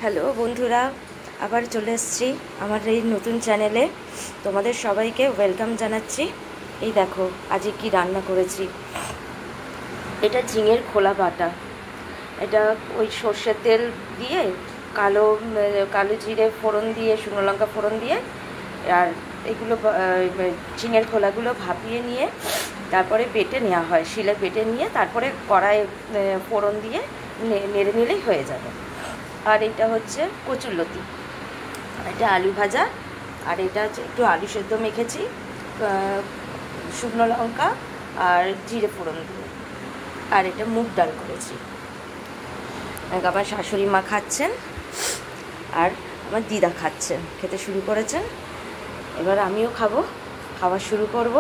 Hello বন্ধুরা, আবার চলে এসেছি আমার এই নতুন চ্যানেলে। তোমাদের সবাইকে ওয়েলকাম জানাচ্ছি। এই দেখো আজকে কি রান্না করেছি। এটা ঝিঙের খোলা বাটা। এটা ওই সর্ষের তেল দিয়ে কালো কালো জিরে ফোড়ন দিয়ে, শুকনো লঙ্কা ফোড়ন দিয়ে, আর এগুলো ঝিঙের খোলাগুলো ভাপিয়ে নিয়ে তারপরে বেটে নেওয়া হয়, শিলে বেটে নিয়ে তারপরে কড়াই ফোড়ন দিয়ে নেড়ে নিলেই হয়ে যাবে। আর এটা হচ্ছে কচুরলতি, এটা আলু ভাজা, আর এটা হচ্ছে একটু আলু সেদ্ধ মেখেছি শুকনো লঙ্কা আর জিরে ফোড়ন দিয়ে। আর এটা মুগ ডাল করেছি। আমার শাশুড়ি মা খাচ্ছেন আর আমার দিদা খাচ্ছেন, খেতে শুরু করেছেন। এবার আমিও খাবো, খাওয়া শুরু করব।